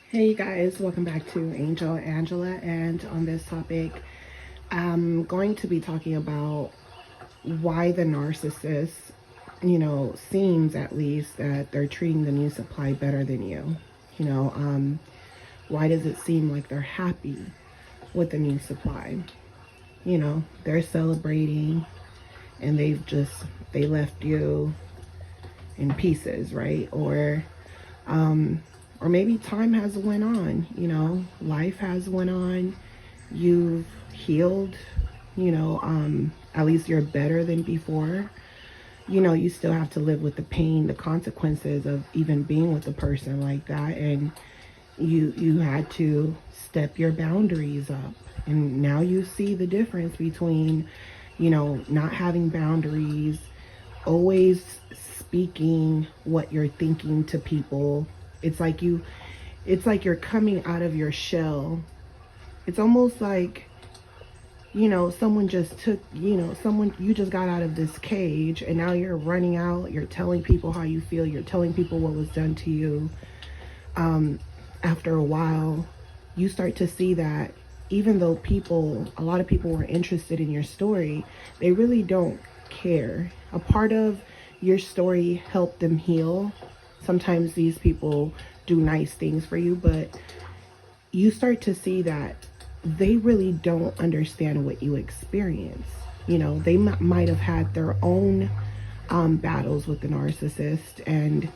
Hey guys, welcome back to Angel Angela, and on this topic I'm going to be talking about why the narcissist, seems at least that they're treating the new supply better than you. You know, why does it seem like they're happy with the new supply? They're celebrating and they left you in pieces, right? Or maybe time has went on, life has went on, you've healed, at least you're better than before. You still have to live with the pain, the consequences of even being with a person like that, and you had to step your boundaries up. And now you see the difference between, not having boundaries, always speaking what you're thinking to people. It's like you're coming out of your shell. It's almost like, someone just took, you just got out of this cage and now you're running out, you're telling people how you feel, you're telling people what was done to you. After a while, you start to see that even though a lot of people were interested in your story, they really don't care. A part of your story helped them heal. Sometimes these people do nice things for you, but you start to see that they really don't understand what you experience. They might have had their own battles with the narcissist, and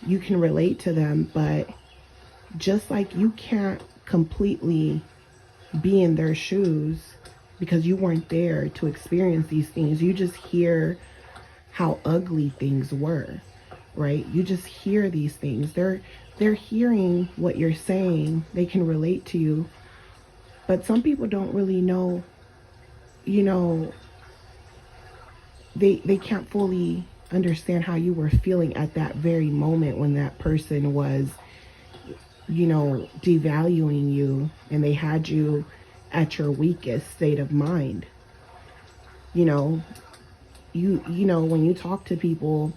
you can relate to them, but just like you can't completely be in their shoes because you weren't there to experience these things, you just hear how ugly things were, right? You just hear these things. They're hearing what you're saying. They can relate to you. But some people don't really know, they can't fully understand how you were feeling at that very moment when that person was, devaluing you and they had you at your weakest state of mind. When you talk to people,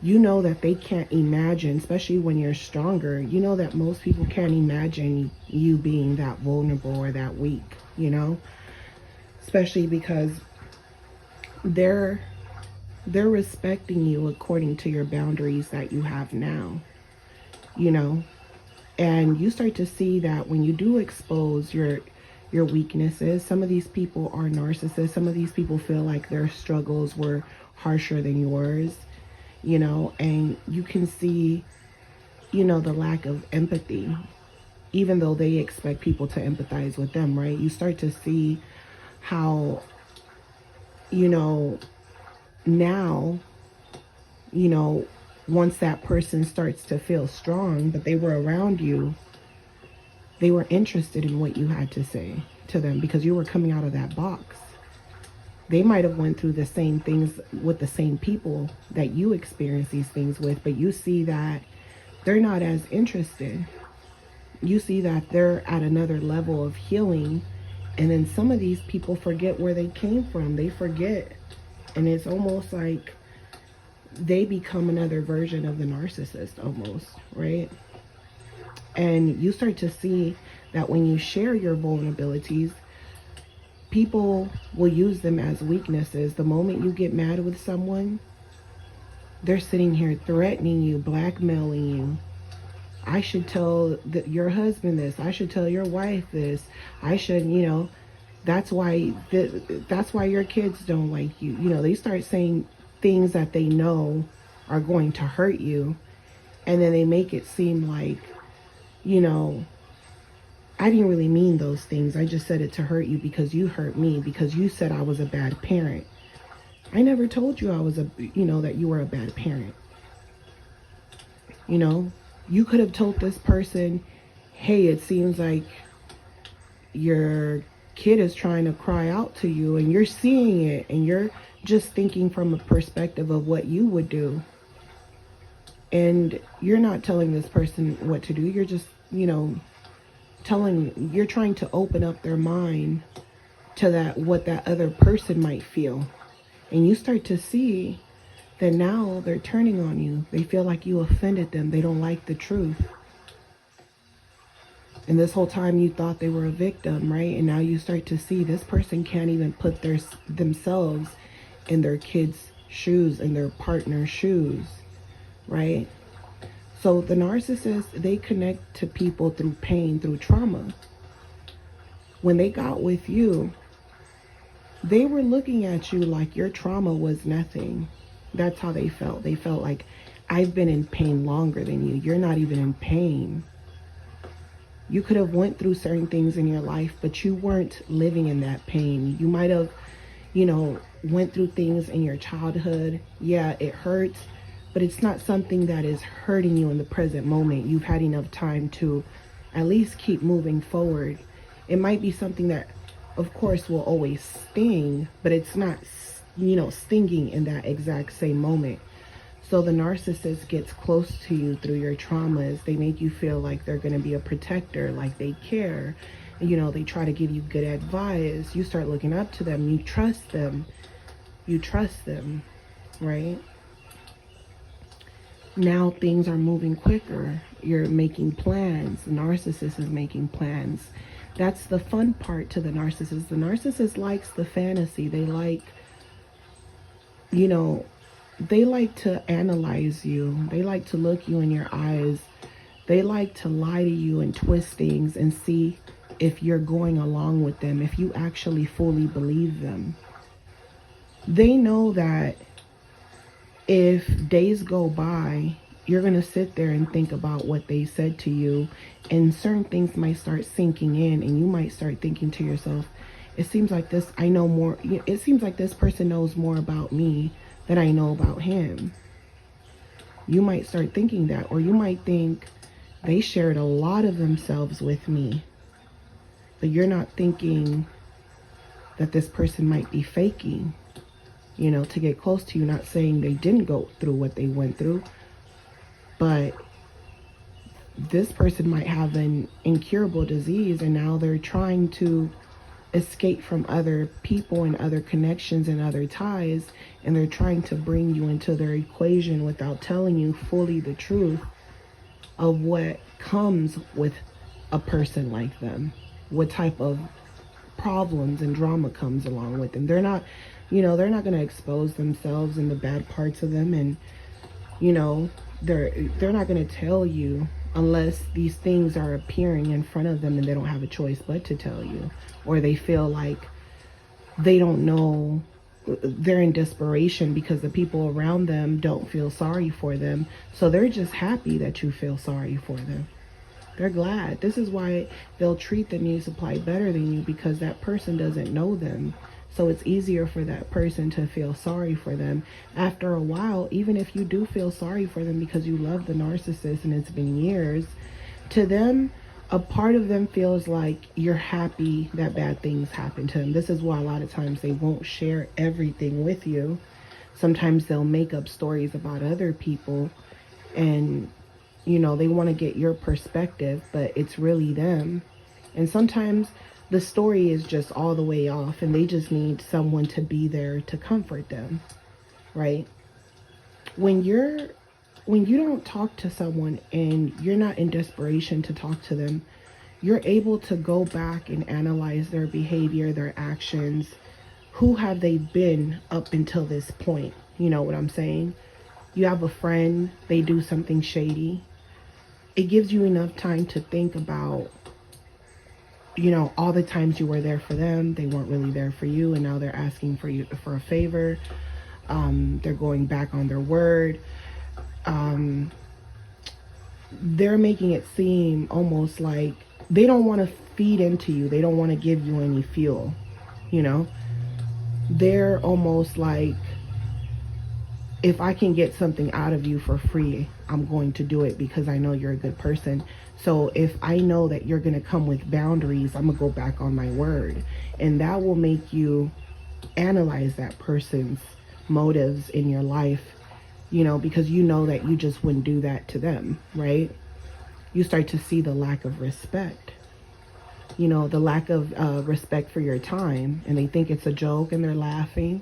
that they can't imagine, especially when you're stronger, that most people can't imagine you being that vulnerable or that weak, especially because they're respecting you according to your boundaries that you have now, and you start to see that when you do expose your weaknesses. Some of these people are narcissists. Some of these people feel like their struggles were harsher than yours, and you can see, the lack of empathy, even though they expect people to empathize with them, right? You start to see how, now, once that person starts to feel strong, but they were around you, they were interested in what you had to say to them because you were coming out of that box. They might have went through the same things with the same people that you experience these things with, but you see that they're not as interested. You see that they're at another level of healing. And then some of these people forget where they came from. They forget. And it's almost like they become another version of the narcissist almost, right? And you start to see that when you share your vulnerabilities, people will use them as weaknesses. The moment you get mad with someone, they're sitting here threatening you, blackmailing you. I should tell your husband this. I should tell your wife this. I should, that's why your kids don't like you. They start saying things that they know are going to hurt you, and then they make it seem like, I didn't really mean those things. I just said it to hurt you because you hurt me, because you said I was a bad parent. I never told you that you were a bad parent. You could have told this person, hey, it seems like your kid is trying to cry out to you, and you're seeing it, and you're just thinking from a perspective of what you would do. And you're not telling this person what to do. You're just, you're trying to open up their mind to what that other person might feel. And you start to see that now they're turning on you. They feel like you offended them. They don't like the truth. And this whole time you thought they were a victim, right? And now you start to see this person can't even put themselves in their kids' shoes, in their partner's shoes, right? So the narcissist, they connect to people through pain, through trauma. When they got with you, they were looking at you like your trauma was nothing. That's how they felt. They felt like, I've been in pain longer than you. You're not even in pain. You could have went through certain things in your life, but you weren't living in that pain. You might have, went through things in your childhood. Yeah, it hurts, but it's not something that is hurting you in the present moment. You've had enough time to at least keep moving forward. It might be something that, of course, will always sting, but it's not, stinging in that exact same moment. So the narcissist gets close to you through your traumas. They make you feel like they're going to be a protector, like they care. They try to give you good advice. You start looking up to them. You trust them. Right? Now things are moving quicker. You're making plans. The narcissist is making plans. That's the fun part to the narcissist. The narcissist likes the fantasy. They like, they like to analyze you. They like to look you in your eyes. They like to lie to you and twist things and see if you're going along with them, if you actually fully believe them. They know that if days go by, you're going to sit there and think about what they said to you, and certain things might start sinking in, and you might start thinking to yourself, it seems like this person knows more about me that I know about him. You might start thinking that, or you might think they shared a lot of themselves with me, but you're not thinking that this person might be faking, to get close to you. Not saying they didn't go through what they went through, but this person might have an incurable disease, and now they're trying to escape from other people and other connections and other ties, and they're trying to bring you into their equation without telling you fully the truth of what comes with a person like them, what type of problems and drama comes along with them. They're not going to expose themselves and the bad parts of them, and they're not going to tell you unless these things are appearing in front of them and they don't have a choice but to tell you, or they feel like they don't know, they're in desperation because the people around them don't feel sorry for them. So they're just happy that you feel sorry for them. They're glad. This is why they'll treat the new supply better than you, because that person doesn't know them. So it's easier for that person to feel sorry for them. After a while, even if you do feel sorry for them because you love the narcissist and it's been years, to them, a part of them feels like you're happy that bad things happen to them. This is why a lot of times they won't share everything with you. Sometimes they'll make up stories about other people, and they want to get your perspective, but it's really them. And sometimes the story is just all the way off, and they just need someone to be there to comfort them, right? When you don't talk to someone and you're not in desperation to talk to them, you're able to go back and analyze their behavior, their actions. Who have they been up until this point? You know what I'm saying? You have a friend, they do something shady. It gives you enough time to think about, all the times you were there for them, they weren't really there for you, and now they're asking for you for a favor. They're going back on their word. They're making it seem almost like they don't want to feed into you. They don't want to give you any fuel, They're almost like, if I can get something out of you for free, I'm going to do it because I know you're a good person. So if I know that you're going to come with boundaries, I'm going to go back on my word. And that will make you analyze that person's motives in your life, because you know that you just wouldn't do that to them, right? You start to see the lack of respect, the lack of respect for your time, and they think it's a joke and they're laughing.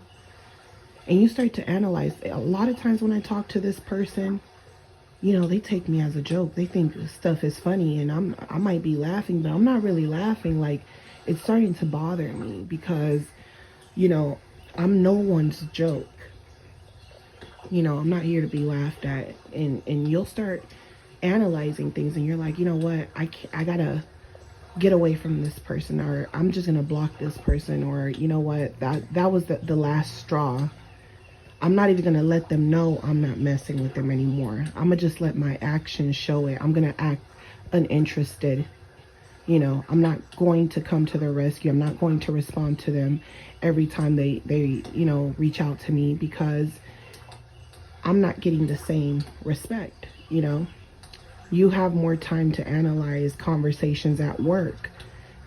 And you start to analyze. A lot of times when I talk to this person, they take me as a joke. They think stuff is funny, and I might be laughing, but I'm not really laughing. Like, it's starting to bother me because, I'm no one's joke. I'm not here to be laughed at. And you'll start analyzing things, and you're like, you know what? I gotta get away from this person, or I'm just gonna block this person, or you know what? That was the last straw. I'm not even gonna let them know I'm not messing with them anymore. I'm gonna just let my actions show it. I'm gonna act uninterested. I'm not going to come to their rescue. I'm not going to respond to them every time they reach out to me, because I'm not getting the same respect. You have more time to analyze conversations at work,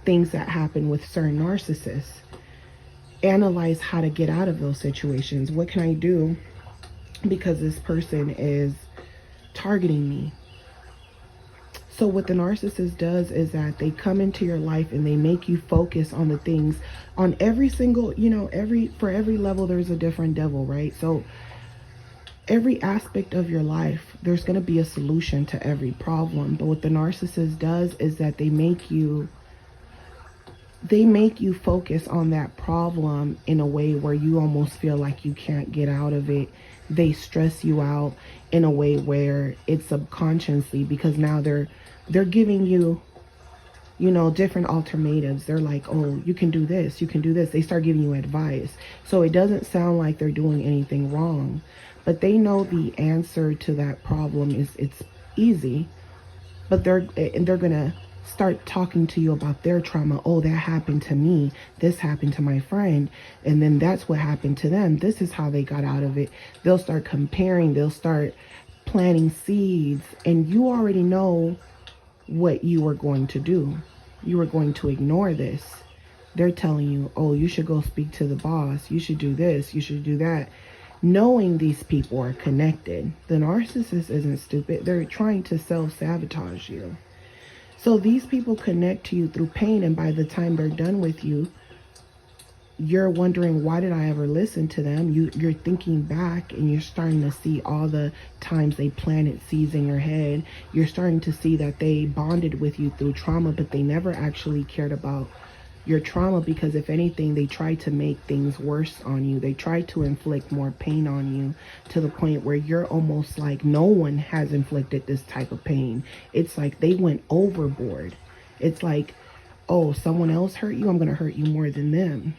things that happen with certain narcissists. Analyze how to get out of those situations. What can I do because this person is targeting me? So what the narcissist does is that they come into your life and they make you focus on the things, on every single, for every level there's a different devil, right? So every aspect of your life, there's going to be a solution to every problem. But what the narcissist does is that they make you focus on that problem in a way where you almost feel like you can't get out of it. They stress you out in a way where it's subconsciously, because now they're giving you, different alternatives. They're like, oh, you can do this, you can do this. They start giving you advice. So it doesn't sound like they're doing anything wrong, but they know the answer to that problem it's easy. But they're gonna start talking to you about their trauma. Oh, that happened to me. This happened to my friend. And then that's what happened to them. This is how they got out of it. They'll start comparing. They'll start planting seeds. And you already know what you were going to do. You were going to ignore this. They're telling you, oh, you should go speak to the boss. You should do this. You should do that. Knowing these people are connected. The narcissist isn't stupid. They're trying to self-sabotage you. So these people connect to you through pain, and by the time they're done with you, you're wondering, why did I ever listen to them? You're thinking back, and you're starting to see all the times they planted seeds in your head. You're starting to see that they bonded with you through trauma, but they never actually cared about your trauma, because if anything, they try to make things worse on you. They try to inflict more pain on you, to the point where you're almost like, no one has inflicted this type of pain. It's like they went overboard. It's like, oh, someone else hurt you, I'm going to hurt you more than them,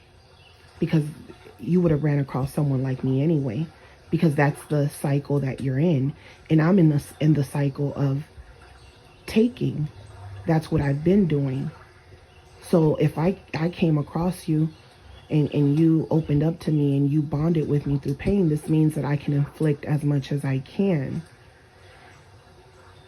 because you would have ran across someone like me anyway, because that's the cycle that you're in. And I'm in the cycle of taking. That's what I've been doing. So if I came across you and you opened up to me and you bonded with me through pain, this means that I can inflict as much as I can.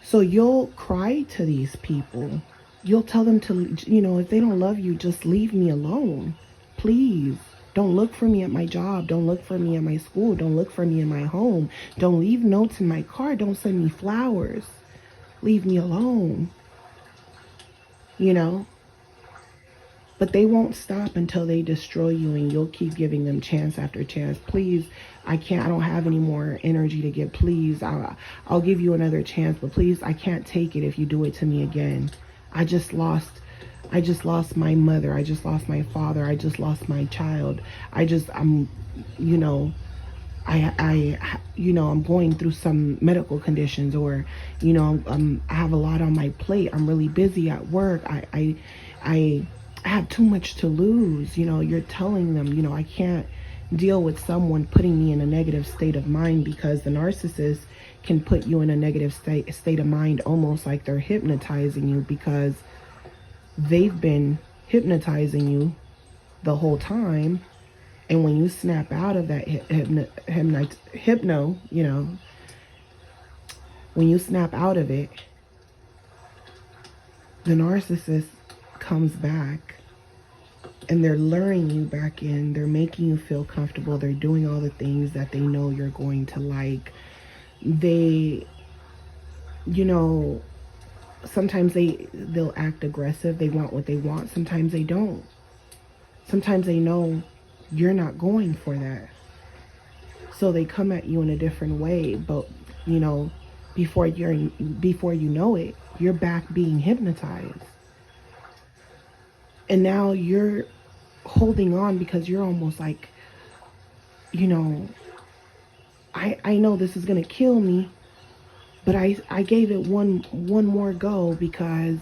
So you'll cry to these people. You'll tell them to, if they don't love you, just leave me alone. Please. Don't look for me at my job. Don't look for me at my school. Don't look for me in my home. Don't leave notes in my car. Don't send me flowers. Leave me alone. But they won't stop until they destroy you, and you'll keep giving them chance after chance. Please, I don't have any more energy to give. Please, I'll give you another chance, but please, I can't take it if you do it to me again. I just lost my mother. I just lost my father. I just lost my child. I'm going through some medical conditions, or, I have a lot on my plate. I'm really busy at work. I have too much to lose. You're telling them, I can't deal with someone putting me in a negative state of mind, because the narcissist can put you in a negative state of mind, almost like they're hypnotizing you, because they've been hypnotizing you the whole time. And when you snap out of that when you snap out of it, the narcissist comes back, and they're luring you back in. They're making you feel comfortable. They're doing all the things that they know you're going to like. They, sometimes they'll act aggressive. They want what they want. Sometimes they don't. Sometimes they know you're not going for that, so they come at you in a different way. But before you know it, you're back being hypnotized. And now you're holding on because you're almost like, you know, I know this is gonna kill me, but I gave it one more go because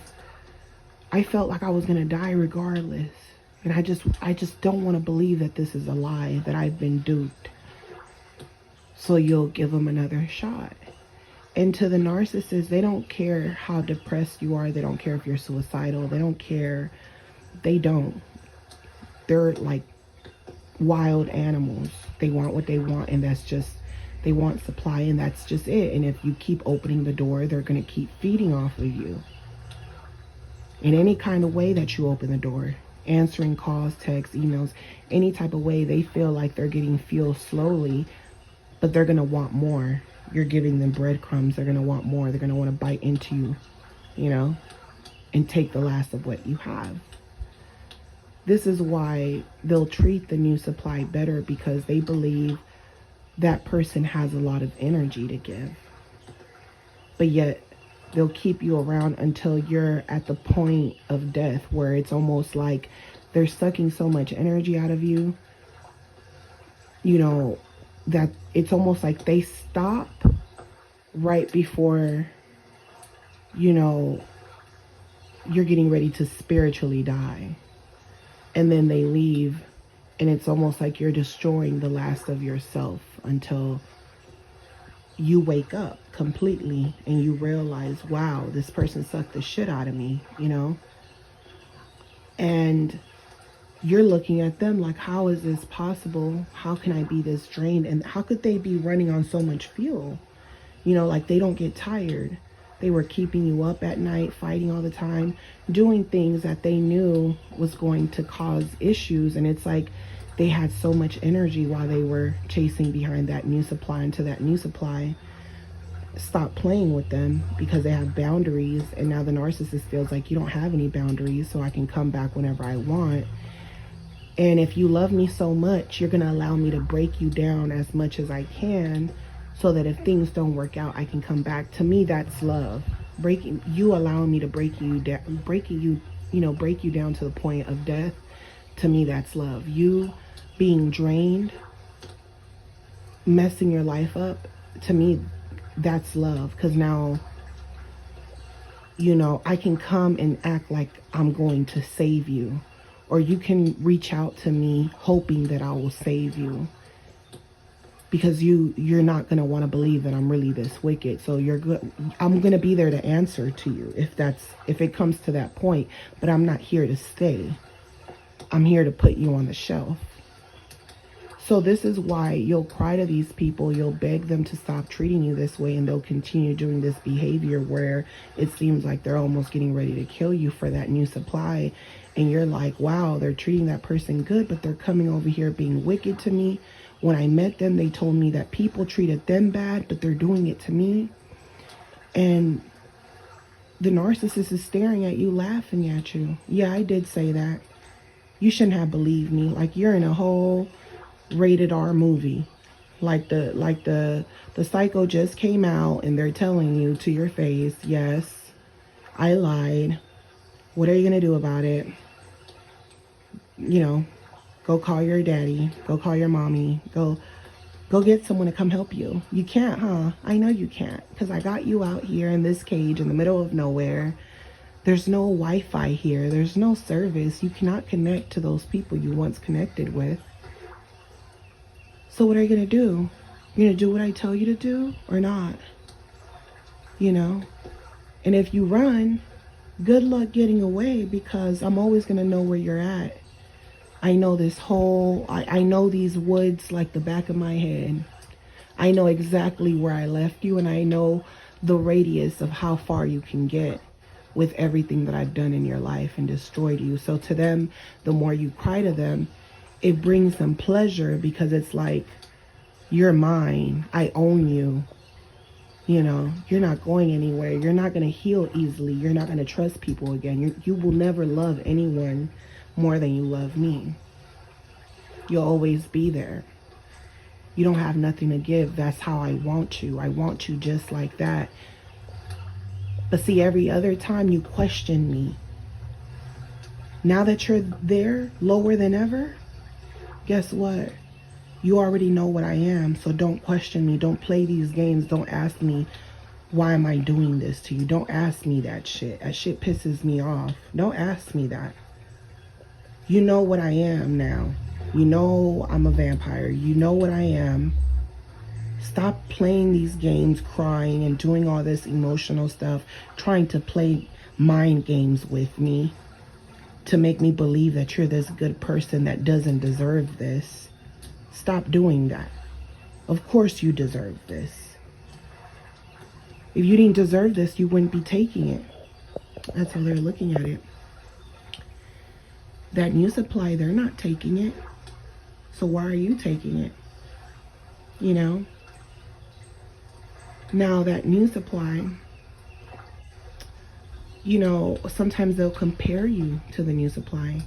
I felt like I was gonna die regardless. And I just don't want to believe that this is a lie, that I've been duped. So you'll give them another shot. And to the narcissist, they don't care how depressed you are. They don't care if you're suicidal. They don't care. They don't. They're like wild animals. They want what they want, and that's just, they want supply, and that's just it. And if you keep opening the door, they're going to keep feeding off of you. In any kind of way that you open the door, answering calls, texts, emails, any type of way, they feel like they're getting fuel slowly, but they're going to want more. You're giving them breadcrumbs. They're going to want more. They're going to want to bite into you, you know, and take the last of what you have. This is why they'll treat the new supply better, because they believe that person has a lot of energy to give. But yet they'll keep you around until you're at the point of death, where it's almost like they're sucking so much energy out of you, you know, that it's almost like they stop right before, you know, you're getting ready to spiritually die. And then they leave, and it's almost like you're destroying the last of yourself until you wake up completely and you realize, wow, this person sucked the shit out of me, you know? And you're looking at them like, how is this possible? How can I be this drained? And how could they be running on so much fuel? You know, like they don't get tired. They were keeping you up at night, fighting all the time, doing things that they knew was going to cause issues. And it's like they had so much energy while they were chasing behind that new supply, until that new supply stopped playing with them because they have boundaries. And now the narcissist feels like, you don't have any boundaries, so I can come back whenever I want. And if you love me so much, you're going to allow me to break you down as much as I can, so that if things don't work out, I can come back. To me, that's love. Breaking you, allowing me to break you down, break you down to the point of death. To me, that's love. You being drained, messing your life up, to me, that's love. Because now, you know, I can come and act like I'm going to save you. Or you can reach out to me hoping that I will save you. Because you're not going to want to believe that I'm really this wicked. So I'm going to be there to answer to you if it comes to that point. But I'm not here to stay. I'm here to put you on the shelf. So this is why you'll cry to these people. You'll beg them to stop treating you this way, and they'll continue doing this behavior where it seems like they're almost getting ready to kill you for that new supply. And you're like, wow, they're treating that person good, but they're coming over here being wicked to me. When I met them, they told me that people treated them bad, but they're doing it to me. And the narcissist is staring at you, laughing at you. Yeah, I did say that. You shouldn't have believed me. Like you're in a whole rated R movie. Like the psycho just came out and they're telling you to your face, yes, I lied. What are you going to do about it? You know, go call your daddy, go call your mommy, go get someone to come help you. You can't, huh? I know you can't, because I got you out here in this cage in the middle of nowhere. There's no Wi-Fi here. There's no service. You cannot connect to those people you once connected with. So what are you going to do? You're going to do what I tell you to do or not? You know? And if you run, good luck getting away, because I'm always going to know where you're at. I know I know these woods like the back of my head. I know exactly where I left you, and I know the radius of how far you can get with everything that I've done in your life and destroyed you. So to them, the more you cry to them, it brings them pleasure, because it's like, you're mine. I own you. You know, you're not going anywhere. You're not going to heal easily. You're not going to trust people again. You will never love anyone more than you love me. You'll always be there. You don't have nothing to give. That's how I want you. I want you just like that. But see, every other time you question me, now that you're there, lower than ever, guess what? You already know what I am, so don't question me. Don't play these games. Don't ask me, why am I doing this to you? Don't ask me that shit. That shit pisses me off. Don't ask me that. You know what I am now. You know I'm a vampire. You know what I am. Stop playing these games, crying and doing all this emotional stuff, trying to play mind games with me to make me believe that you're this good person that doesn't deserve this. Stop doing that. Of course you deserve this. If you didn't deserve this, you wouldn't be taking it. That's how they're looking at it. That new supply, they're not taking it. So why are you taking it? You know? Now that new supply, you know, sometimes they'll compare you to the new supply.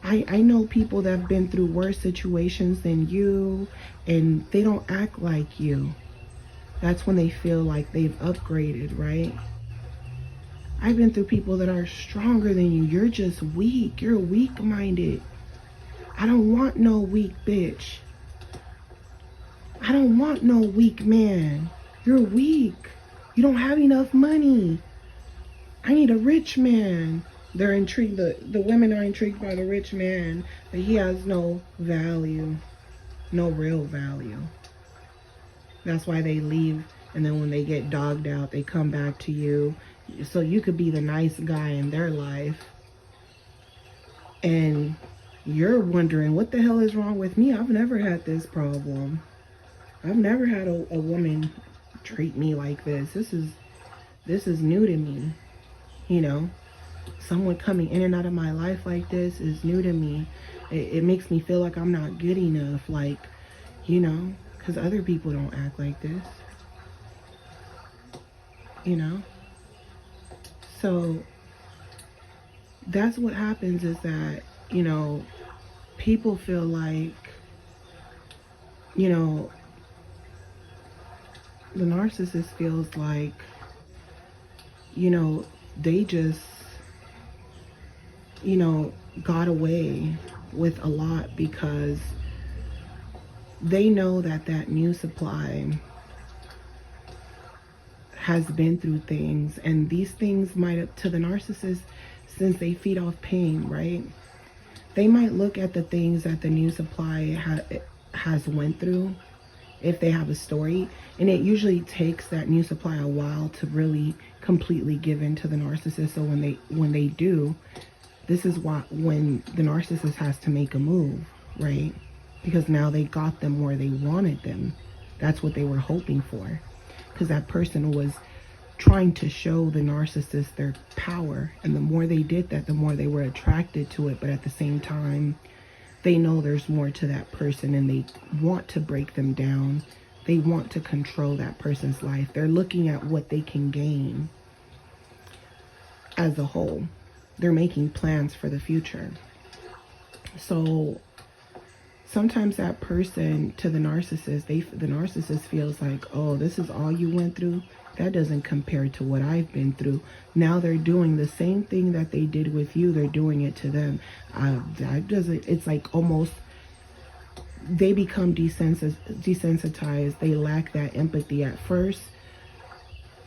I know people that have been through worse situations than you, and they don't act like you. That's when they feel like they've upgraded, right? I've been through people that are stronger than you. You're just weak. You're weak-minded. I don't want no weak bitch. I don't want no weak man. You're weak. You don't have enough money. I need a rich man. They're intrigued. The women are intrigued by the rich man, but he has no value. No real value. That's why they leave, and then when they get dogged out, they come back to you. So you could be the nice guy in their life, and you're wondering, what the hell is wrong with me? I've never had this problem. I've never had a woman treat me like this. This is new to me. You know, someone coming in and out of my life like this is new to me. It makes me feel like I'm not good enough, like, you know, because other people don't act like this, you know. So that's what happens, is that, you know, people feel like, you know, the narcissist feels like, you know, they just, you know, got away with a lot because they know that that new supply has been through things, and these things might have, to the narcissist, since they feed off pain, right? They might look at the things that the new supply has went through, if they have a story, and it usually takes that new supply a while to really completely give in to the narcissist. So when they do, this is when the narcissist has to make a move, right? Because now they got them where they wanted them. That's what they were hoping for, because that person was trying to show the narcissist their power, and the more they did that, the more they were attracted to it. But at the same time, they know there's more to that person, and they want to break them down. They want to control that person's life. They're looking at what they can gain as a whole. They're making plans for the future. So sometimes that person, to the narcissist, the narcissist feels like, oh, this is all you went through? That doesn't compare to what I've been through. Now they're doing the same thing that they did with you. They're doing it to them. It's like almost, they become desensitized. They lack that empathy at first.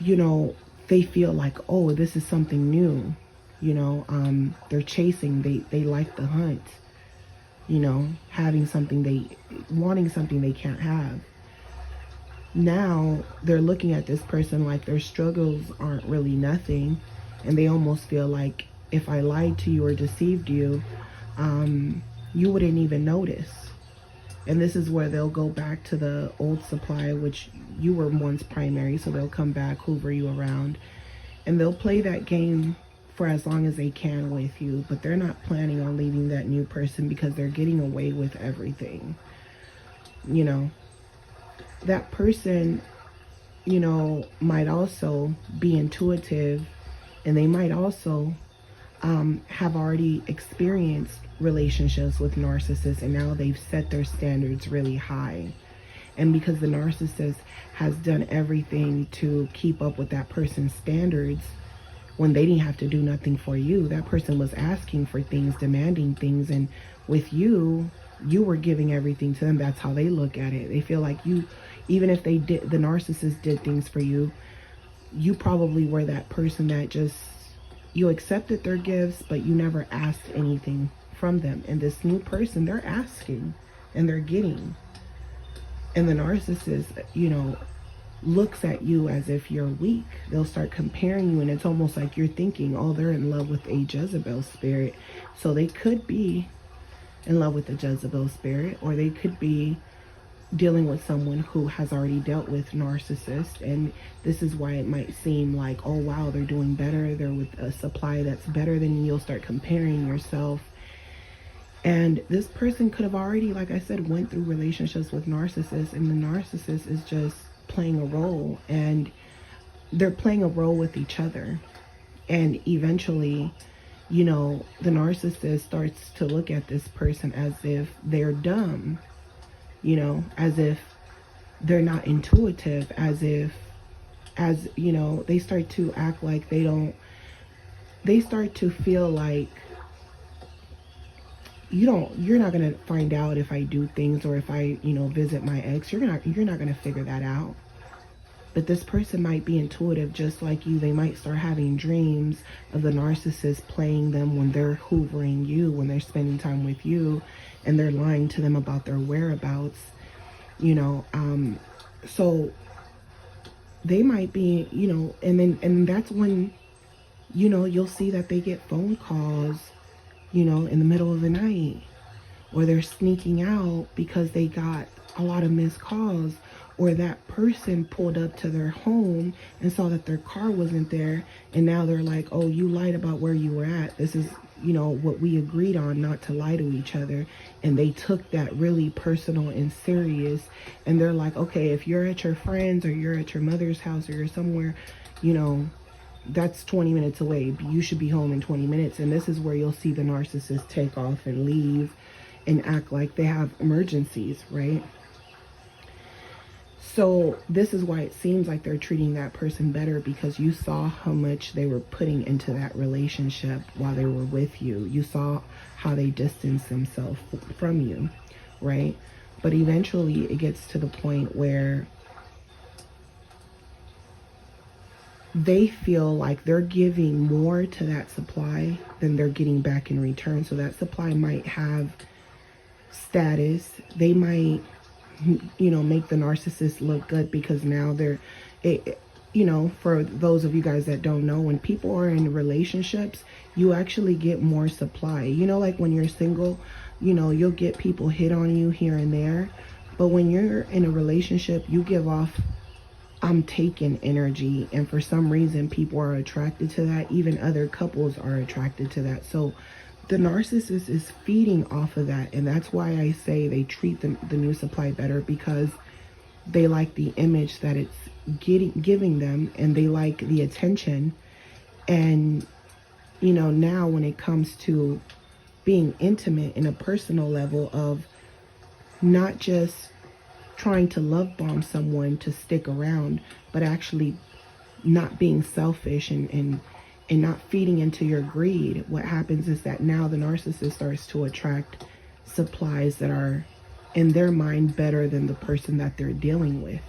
You know, they feel like, oh, this is something new. You know, they're chasing. They like the hunt. You know, wanting something they can't have. Now they're looking at this person like their struggles aren't really nothing, and they almost feel like, if I lied to you or deceived you, you wouldn't even notice. And this is where they'll go back to the old supply, which you were once primary, so they'll come back, hoover you around, and they'll play that game for as long as they can with you, but they're not planning on leaving that new person because they're getting away with everything. You know, that person, you know, might also be intuitive, and they might also have already experienced relationships with narcissists, and now they've set their standards really high. And because the narcissist has done everything to keep up with that person's standards, when they didn't have to do nothing for you, that person was asking for things, demanding things. And with you, you were giving everything to them. That's how they look at it. They feel like you, even if they did, the narcissist did things for you, you probably were that person that just, you accepted their gifts, but you never asked anything from them. And this new person, they're asking and they're getting. And the narcissist, you know, looks at you as if you're weak. They'll start comparing you, and it's almost like you're thinking, oh, they're in love with a Jezebel spirit. So they could be in love with a Jezebel spirit, or they could be dealing with someone who has already dealt with narcissists. And this is why it might seem like, oh wow, they're doing better, they're with a supply that's better than you. You'll start comparing yourself. And this person could have already, like I said, went through relationships with narcissists, and the narcissist is just playing a role, and they're playing a role with each other. And eventually, you know, the narcissist starts to look at this person as if they're dumb, you know, as if they're not intuitive, as you know, they start to act like they start to feel like you're not going to find out if I do things, or if I, you know, visit my ex, you're not going to figure that out. But this person might be intuitive just like you. They might start having dreams of the narcissist playing them when they're hoovering you, when they're spending time with you, and they're lying to them about their whereabouts, you know. So they might be, you know, and that's when, you know, you'll see that they get phone calls, you know, in the middle of the night, or they're sneaking out because they got a lot of missed calls, or that person pulled up to their home and saw that their car wasn't there, and now they're like, oh, you lied about where you were at. This is, you know, what we agreed on, not to lie to each other. And they took that really personal and serious, and they're like, okay, if you're at your friend's, or you're at your mother's house, or you're somewhere, you know, that's 20 minutes away. You should be home in 20 minutes. And this is where you'll see the narcissist take off and leave and act like they have emergencies, right? So this is why it seems like they're treating that person better, because you saw how much they were putting into that relationship while they were with you. You saw how they distanced themselves from you, right? But eventually it gets to the point where they feel like they're giving more to that supply than they're getting back in return. So that supply might have status. They might, you know, make the narcissist look good, because now they're, you know, for those of you guys that don't know, when people are in relationships, you actually get more supply. You know, like when you're single, you know, you'll get people hit on you here and there. But when you're in a relationship, you give off I'm taking energy, and for some reason people are attracted to that. Even other couples are attracted to that. So the narcissist is feeding off of that, and that's why I say they treat the new supply better, because they like the image that it's giving them, and they like the attention. And you know, now when it comes to being intimate in a personal level, of not just trying to love bomb someone to stick around, but actually not being selfish and not feeding into your greed, what happens is that now the narcissist starts to attract supplies that are in their mind better than the person that they're dealing with.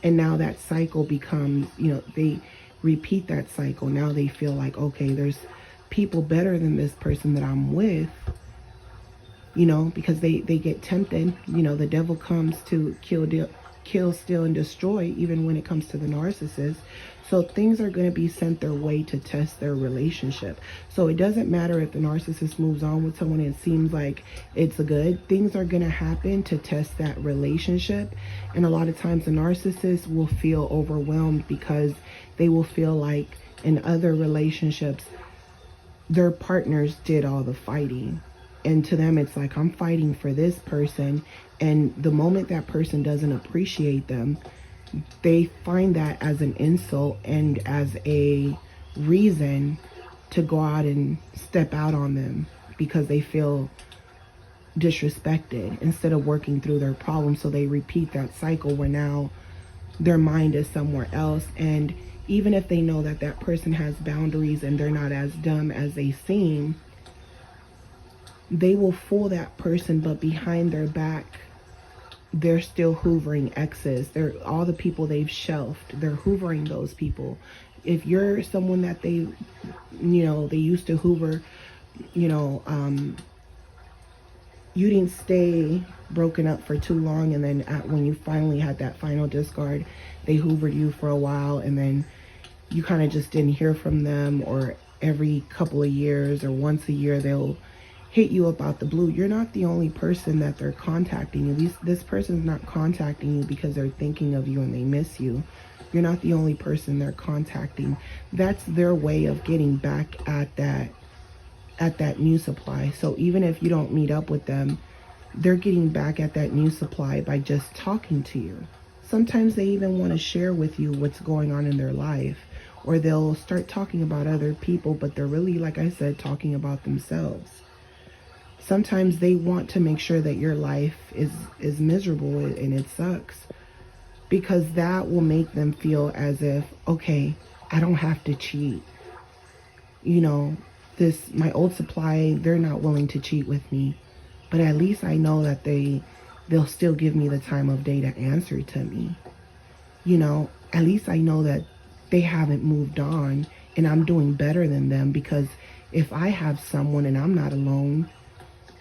And now that cycle becomes, you know, they repeat that cycle. Now they feel like, okay, there's people better than this person that I'm with, you know, because they get tempted. You know, the devil comes to kill, steal, and destroy, even when it comes to the narcissist. So things are going to be sent their way to test their relationship. So it doesn't matter if the narcissist moves on with someone and it seems like it's good. Things are going to happen to test that relationship. And a lot of times the narcissist will feel overwhelmed, because they will feel like in other relationships, their partners did all the fighting. And to them, it's like, I'm fighting for this person. And the moment that person doesn't appreciate them, they find that as an insult and as a reason to go out and step out on them, because they feel disrespected instead of working through their problems. So they repeat that cycle where now their mind is somewhere else. And even if they know that that person has boundaries and they're not as dumb as they seem, they will fool that person, but behind their back, they're still hoovering exes. They're all the people they've shelved. They're hoovering those people. If you're someone that they used to hoover, you didn't stay broken up for too long, and then when you finally had that final discard, they hoovered you for a while, and then you kind of just didn't hear from them, or every couple of years or once a year they'll hit you up out the blue. You're not the only person that they're contacting. At least this person's not contacting you because they're thinking of you and they miss you. You're not the only person they're contacting. That's their way of getting back at that new supply. So even if you don't meet up with them, they're getting back at that new supply by just talking to you. Sometimes they even want to share with you what's going on in their life, or they'll start talking about other people, but they're really, like I said, talking about themselves. Sometimes they want to make sure that your life is miserable and it sucks, because that will make them feel as if, okay, I don't have to cheat. My old supply, they're not willing to cheat with me, but at least I know that they'll still give me the time of day to answer to me. At least I know that they haven't moved on and I'm doing better than them, because if I have someone and I'm not alone,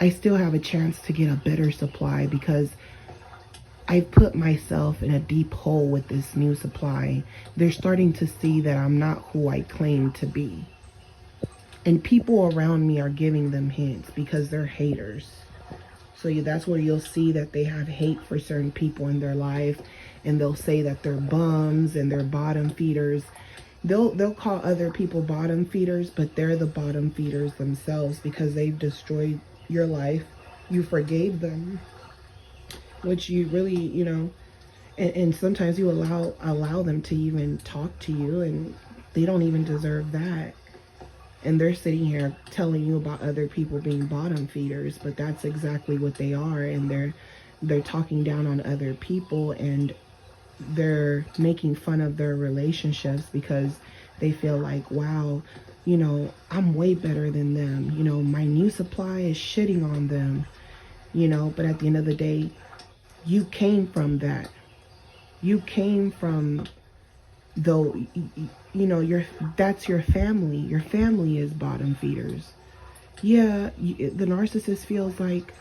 I still have a chance to get a better supply, because I've put myself in a deep hole with this new supply. They're starting to see that I'm not who I claim to be. And people around me are giving them hints because they're haters. So that's where you'll see that they have hate for certain people in their life, and they'll say that they're bums and they're bottom feeders. They'll call other people bottom feeders, but they're the bottom feeders themselves, because they've destroyed your life. You forgave them, which you really, and sometimes you allow them to even talk to you, and they don't even deserve that. And they're sitting here telling you about other people being bottom feeders, but that's exactly what they are. And they're talking down on other people, and they're making fun of their relationships because they feel like, wow, I'm way better than them. My new supply is shitting on them, but at the end of the day, you came from that. You came from, that's your family. Your family is bottom feeders. Yeah, the narcissist feels like,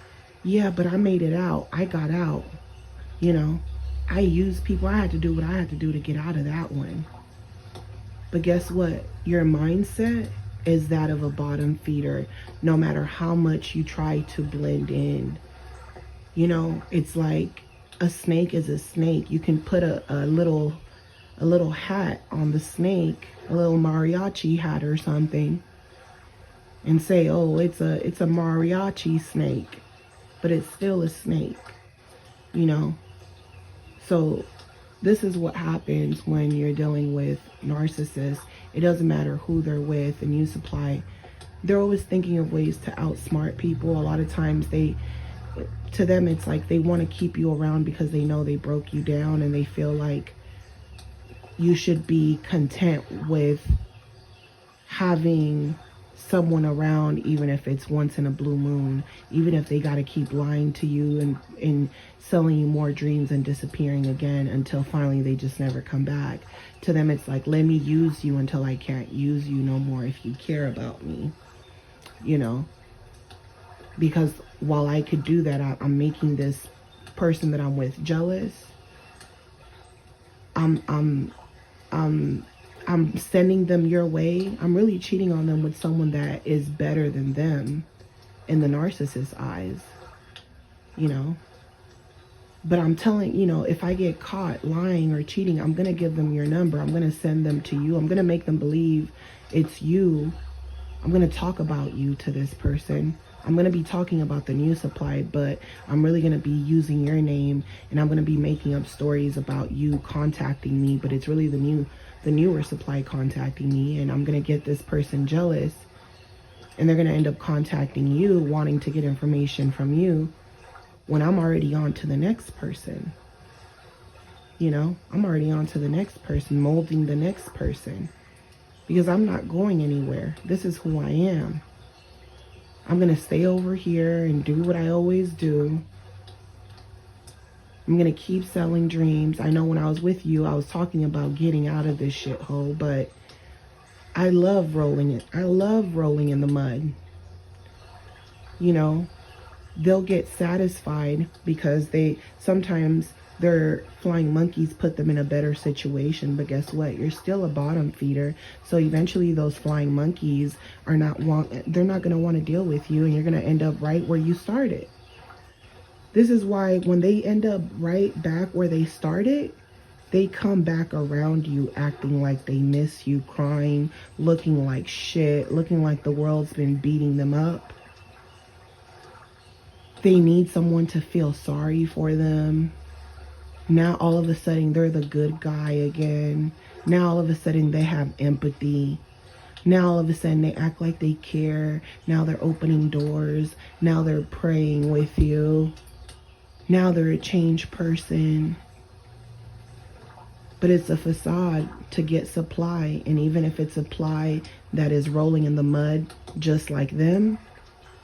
yeah, but I made it out. I got out. I used people. I had to do what I had to do to get out of that one. But guess what? Your mindset is that of a bottom feeder, no matter how much you try to blend in. It's like a snake is a snake. You can put a little hat on the snake, a little mariachi hat or something, and say, oh, it's a mariachi snake, but it's still a snake, So this is what happens when you're dealing with narcissists. It doesn't matter who they're with, and you supply. They're always thinking of ways to outsmart people. A lot of times to them, it's like they want to keep you around because they know they broke you down, and they feel like you should be content with having someone around, even if it's once in a blue moon, even if they got to keep lying to you and selling you more dreams and disappearing again until finally they just never come back. To them, it's like, let me use you until I can't use you no more if you care about me, because while I could do that, I'm making this person that I'm with jealous. I'm sending them your way. I'm really cheating on them with someone that is better than them in the narcissist's eyes, But I'm telling, if I get caught lying or cheating, I'm going to give them your number. I'm going to send them to you. I'm going to make them believe it's you. I'm going to talk about you to this person. I'm going to be talking about the new supply, but I'm really going to be using your name, and I'm going to be making up stories about you contacting me, but it's really the newer supply contacting me, and I'm going to get this person jealous And they're going to end up contacting you, wanting to get information from you, when I'm already on to the next person. You know, I'm already on to the next person, molding the next person. Because I'm not going anywhere. This is who I am. I'm going to stay over here and do what I always do. I'm going to keep selling dreams. I know when I was with you, I was talking about getting out of this shithole, but I love rolling it. I love rolling in the mud. You know, they'll get satisfied because sometimes their flying monkeys put them in a better situation, but guess what? You're still a bottom feeder. So eventually those flying monkeys they're not going to want to deal with you, and you're going to end up right where you started. This is why when they end up right back where they started, they come back around you acting like they miss you, crying, looking like shit, looking like the world's been beating them up. They need someone to feel sorry for them. Now all of a sudden they're the good guy again. Now all of a sudden they have empathy. Now all of a sudden they act like they care. Now they're opening doors. Now they're praying with you. Now they're a changed person. But it's a facade to get supply. And even if it's supply that is rolling in the mud just like them,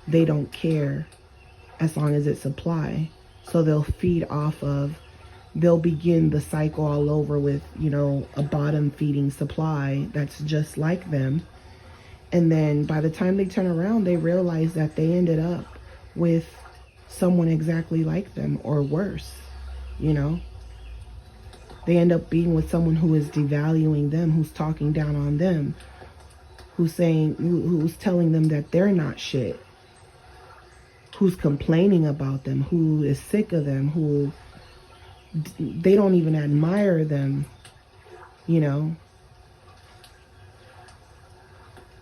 they don't care as long as it's supply. So they'll feed off of, they'll begin the cycle all over with, you know, a bottom feeding supply that's just like them. And then by the time they turn around, they realize that they ended up with someone exactly like them or worse, you know. They end up being with someone who is devaluing them, who's talking down on them, who's telling them that they're not shit, who's complaining about them, who is sick of them, who they don't even admire them, you know.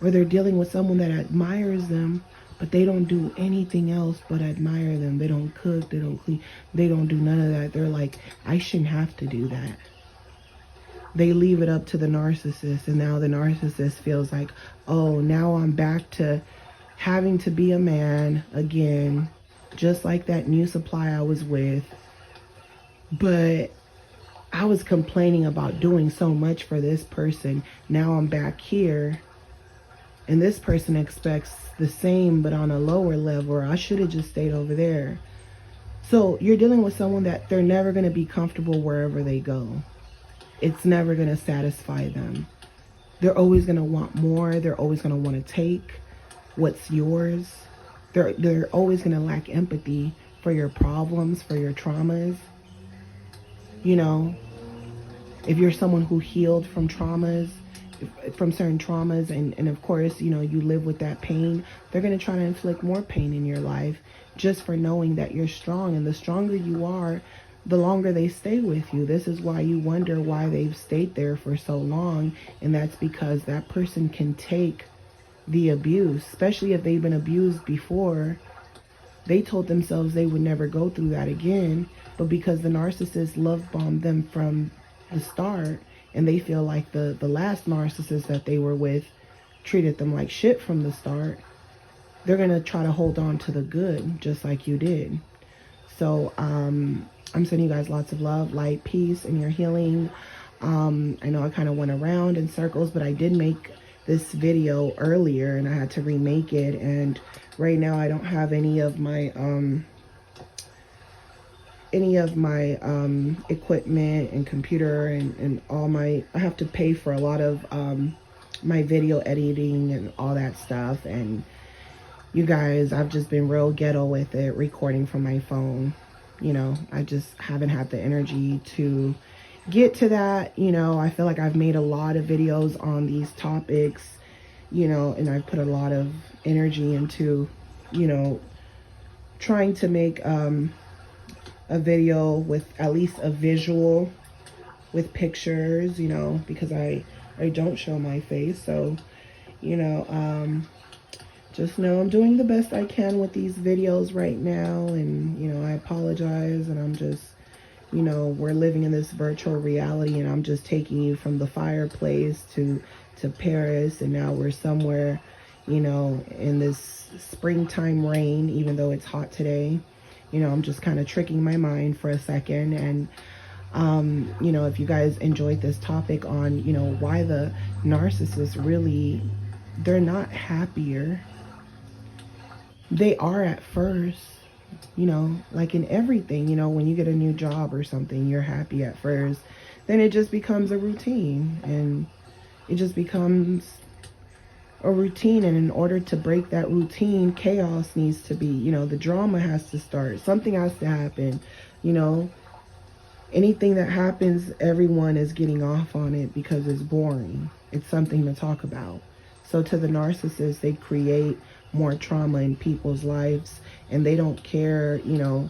Or they're dealing with someone that admires them, but they don't do anything else but admire them. They don't cook, they don't clean, they don't do none of that. They're like, I shouldn't have to do that. They leave it up to the narcissist, and now the narcissist feels like, oh, now I'm back to having to be a man again, just like that new supply I was with. But I was complaining about doing so much for this person. Now I'm back here, and this person expects the same but on a lower level, or I should have just stayed over there. So you're dealing with someone that they're never going to be comfortable wherever they go. It's never going to satisfy them. They're always going to want more. They're always going to want to take what's yours. They're always going to lack empathy for your problems, for your traumas. You know, if you're someone who healed from traumas, from certain traumas, and of course, you know, you live with that pain, they're going to try to inflict more pain in your life just for knowing that you're strong. And the stronger you are, the longer they stay with you. This is why you wonder why they've stayed there for so long. And that's because that person can take the abuse, especially if they've been abused before. They told themselves they would never go through that again, but because the narcissist love bombed them from the start, and they feel like the last narcissist that they were with treated them like shit from the start, they're going to try to hold on to the good, just like you did. So I'm sending you guys lots of love, light, peace, and your healing. I know I kind of went around in circles, but I did make this video earlier and I had to remake it. And right now I don't have any of my equipment and computer and all my, I have to pay for a lot of my video editing and all that stuff. And you guys, I've just been real ghetto with it, recording from my phone. You know, I just haven't had the energy to get to that. You know, I feel like I've made a lot of videos on these topics, you know, and I've put a lot of energy into, you know, trying to make a video with at least a visual with pictures, you know, because I don't show my face. So, you know, just know I'm doing the best I can with these videos right now. And, you know, I apologize. And I'm just, you know, we're living in this virtual reality, and I'm just taking you from the fireplace to Paris. And now we're somewhere, you know, in this springtime rain, even though it's hot today. You know, I'm just kind of tricking my mind for a second. And, you know, if you guys enjoyed this topic on, you know, why the narcissists really, they're not happier. They are at first, you know, like in everything, you know, when you get a new job or something, you're happy at first. Then it just becomes a routine, and it just becomes a routine. And in order to break that routine, chaos needs to be, you know, the drama has to start. Something has to happen, you know. Anything that happens, everyone is getting off on it because it's boring. It's something to talk about. So to the narcissist, they create more trauma in people's lives, and they don't care, you know,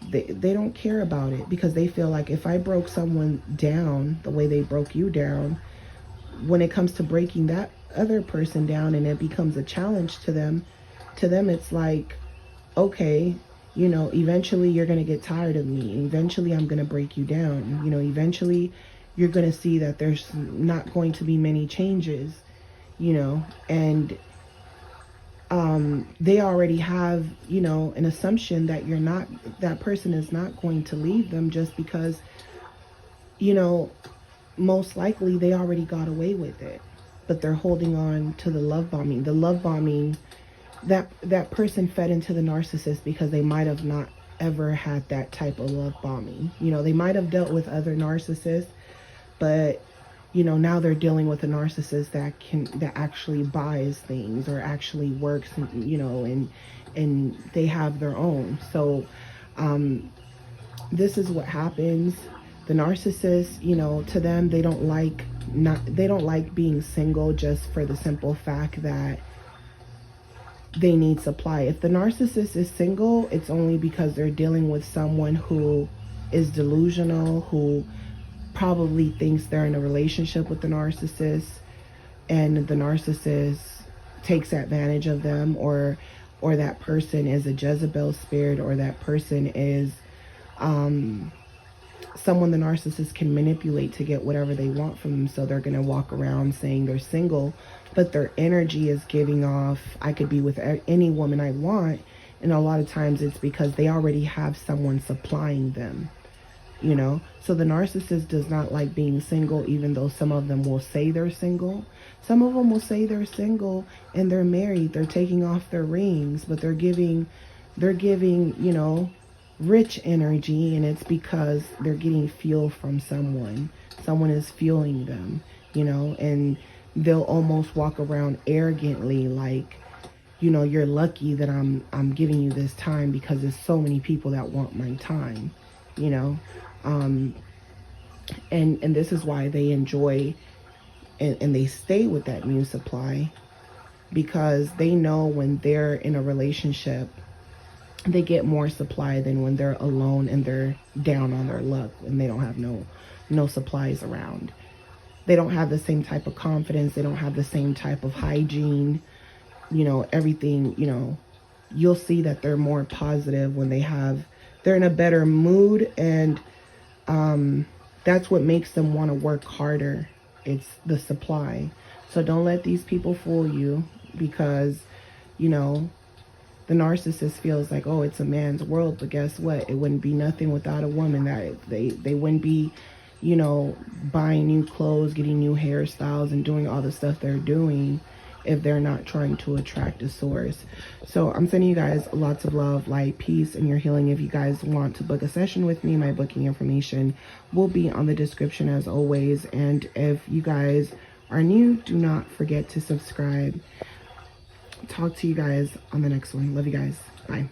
they don't care about it, because they feel like if I broke someone down the way they broke you down, when it comes to breaking that other person down and it becomes a challenge to them it's like, okay, you know, eventually you're going to get tired of me. Eventually I'm going to break you down. You know, eventually you're going to see that there's not going to be many changes, you know, and they already have, you know, an assumption that that person is not going to leave them, just because, you know, most likely they already got away with it, but they're holding on to the love bombing. The love bombing, that person fed into the narcissist because they might have not ever had that type of love bombing. You know, they might have dealt with other narcissists, but, you know, now they're dealing with a narcissist that actually buys things or actually works, and, you know, and they have their own. So this is what happens. The narcissist, you know, to them, they don't like being single, just for the simple fact that they need supply. If the narcissist is single, it's only because they're dealing with someone who is delusional, who probably thinks they're in a relationship with the narcissist, and the narcissist takes advantage of them, or that person is a Jezebel spirit, or that person is someone the narcissist can manipulate to get whatever they want from them. So they're going to walk around saying they're single, but their energy is giving off, I could be with any woman I want. And a lot of times it's because they already have someone supplying them, you know. So the narcissist does not like being single, even though some of them will say they're single. Some of them will say they're single and they're married. They're taking off their rings, but they're giving, you know, rich energy, and it's because they're getting fuel from someone. Someone is fueling them, you know, and they'll almost walk around arrogantly like, you know, you're lucky that I'm giving you this time because there's so many people that want my time, you know. And this is why they enjoy and they stay with that new supply, because they know when they're in a relationship, they get more supply than when they're alone and they're down on their luck and they don't have no supplies around. They don't have the same type of confidence. They don't have the same type of hygiene, you know, everything, you know. You'll see that they're more positive when they're in a better mood, and that's what makes them want to work harder. It's the supply. So don't let these people fool you, because, you know, the narcissist feels like, oh, it's a man's world, but guess what? It wouldn't be nothing without a woman. That they wouldn't be, you know, buying new clothes, getting new hairstyles, and doing all the stuff they're doing if they're not trying to attract a source. So I'm sending you guys lots of love, light, peace, and your healing. If you guys want to book a session with me, my booking information will be on the description as always. And if you guys are new, do not forget to subscribe. Talk to you guys on the next one. Love you guys. Bye.